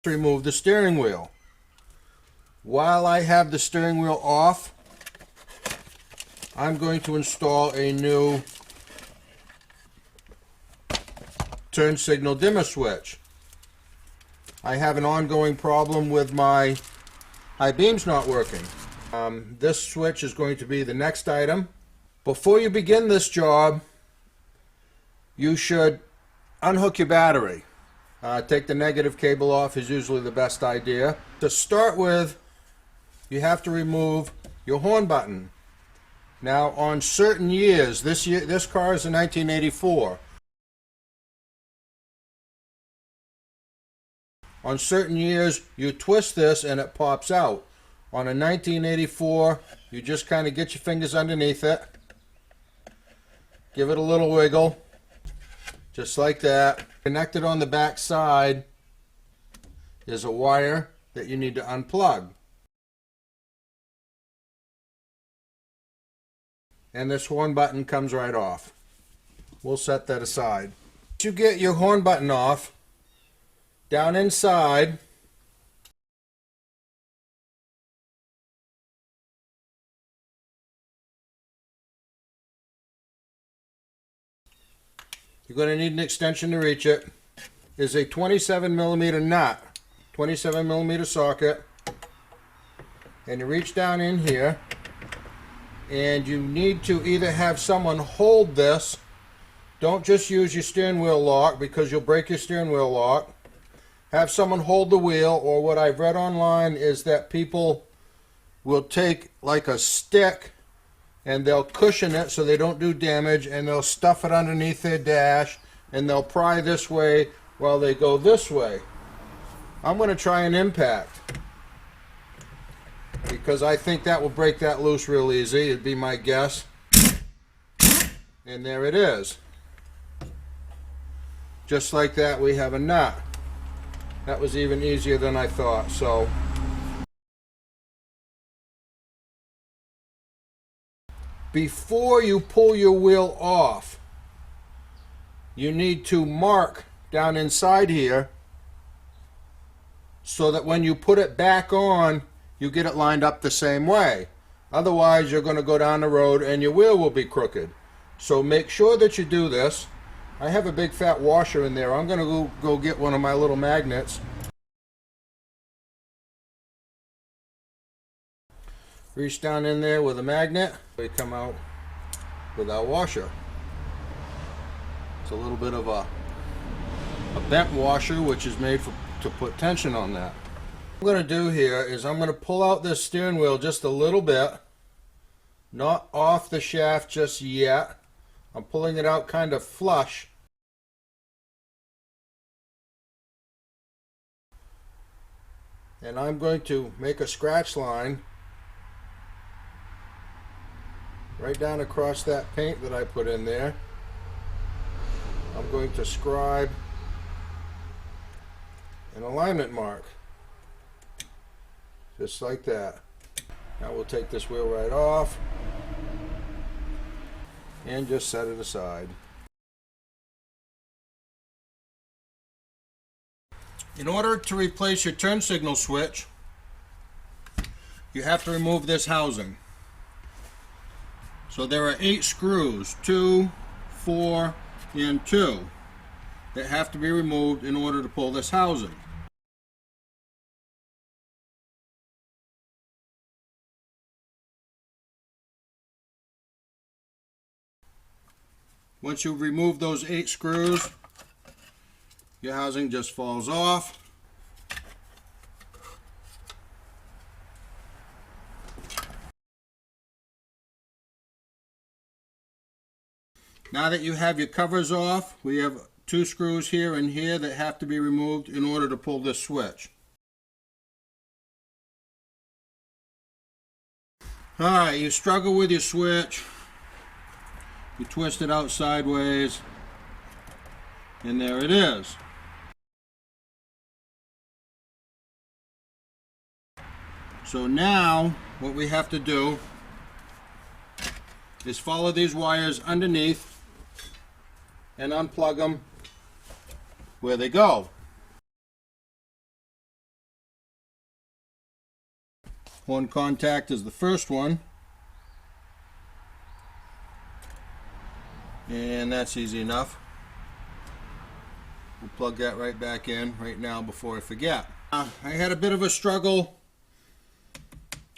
Remove the steering wheel. While I have the steering wheel off, I'm going to install a new turn signal dimmer switch. I have an ongoing problem with my high beams not working. This switch is going to be the next item. Before you begin this job, you should unhook your battery. Take the negative cable off is usually the best idea. To start with, you have to remove your horn button. Now, on certain years, this car is a 1984. On certain years, you twist this and it pops out. On a 1984, you just kind of get your fingers underneath it, give it a little wiggle, just like that. Connected on the back side is a wire that you need to unplug. And this horn button comes right off. We'll set that aside. Once you get your horn button off, down inside, you're going to need an extension to reach it. Is a 27mm nut, 27mm socket, and you reach down in here, and you need to either have someone hold this. Don't just use your steering wheel lock because you'll break your steering wheel lock. Have someone hold the wheel, or what I've read online is that people will take like a stick and they'll cushion it so they don't do damage, and they'll stuff it underneath their dash and they'll pry this way while they go this way. I'm going to try an impact because I think that will break that loose real easy. It'd be my guess. And there it is. Just like that, we have a nut. That was even easier than I thought. So before you pull your wheel off, you need to mark down inside here so that when you put it back on, you get it lined up the same way. Otherwise, you're going to go down the road and your wheel will be crooked. So make sure that you do this. I have a big fat washer in there. I'm going to go get one of my little magnets. Reach down in there with a magnet. We come out with our washer. It's a little bit of a bent washer, which is made to put tension on that. What I'm going to do here is I'm going to pull out this steering wheel just a little bit. Not off the shaft just yet. I'm pulling it out kind of flush. And I'm going to make a scratch line right down across that paint that I put in there. I'm going to scribe an alignment mark. Just like that. Now we'll take this wheel right off and just set it aside. In order to replace your turn signal switch, you have to remove this housing. So there are 8 screws, 2, 4, and 2, that have to be removed in order to pull this housing. Once you remove those 8 screws, your housing just falls off. Now that you have your covers off, we have 2 screws here and here that have to be removed in order to pull this switch. Alright, you struggle with your switch. You twist it out sideways, and there it is. So now what we have to do is follow these wires underneath and unplug them where they go. Horn contact is the first one. And that's easy enough. We'll plug that right back in right now before I forget. I had a bit of a struggle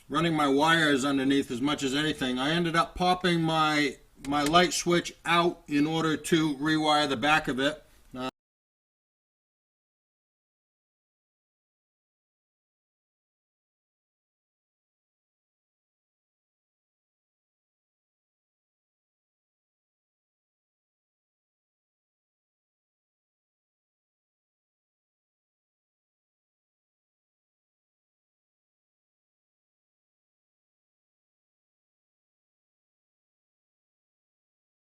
running my wires underneath as much as anything. I ended up popping my light switch out in order to rewire the back of it.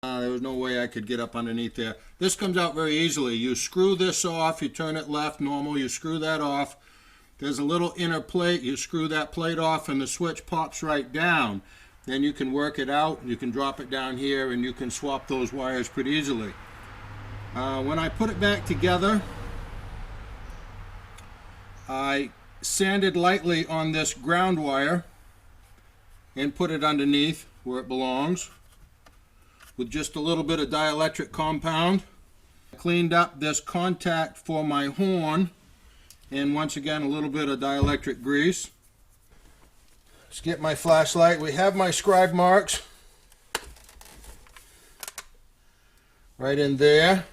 There was no way I could get up underneath there. This comes out very easily. You screw this off, you turn it left, normal, you screw that off. There's a little inner plate, you screw that plate off and the switch pops right down. Then you can work it out, you can drop it down here and you can swap those wires pretty easily. When I put it back together, I sanded lightly on this ground wire and put it underneath where it belongs with just a little bit of dielectric compound. I cleaned up this contact for my horn, and once again a little bit of dielectric grease. Let's get my flashlight. We have my scribe marks right in there.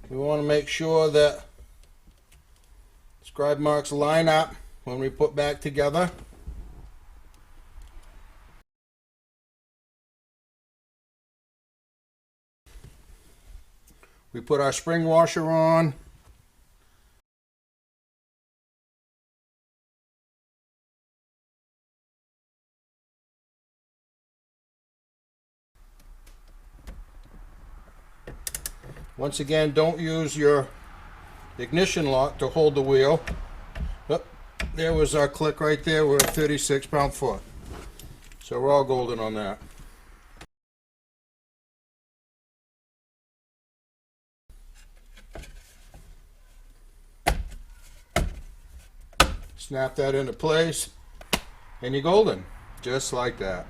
We want to make sure that scribe marks line up when we put back together. We put our spring washer on. Once again, don't use your ignition lock to hold the wheel. Oh, there was our click right there. We're at 36 pound-foot. So we're all golden on that. Snap that into place and you're golden, just like that.